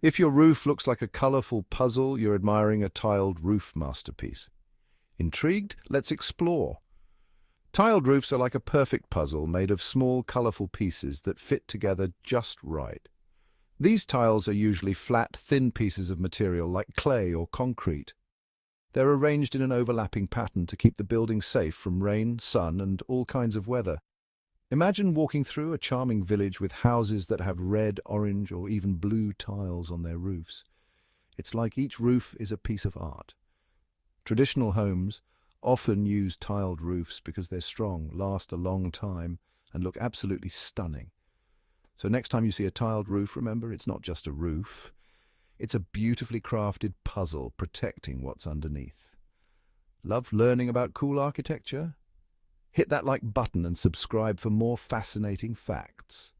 If your roof looks like a colorful puzzle, you're admiring a tiled roof masterpiece. Intrigued? Let's explore. Tiled roofs are like a perfect puzzle made of small, colorful pieces that fit together just right. These tiles are usually flat, thin pieces of material like clay or concrete. They're arranged in an overlapping pattern to keep the building safe from rain, sun, and all kinds of weather. Imagine walking through a charming village with houses that have red, orange, or even blue tiles on their roofs. It's like each roof is a piece of art. Traditional homes often use tiled roofs because they're strong, last a long time, and look absolutely stunning. So next time you see a tiled roof, remember, it's not just a roof. It's a beautifully crafted puzzle protecting what's underneath. Love learning about cool architecture? Hit that like button and subscribe for more fascinating facts.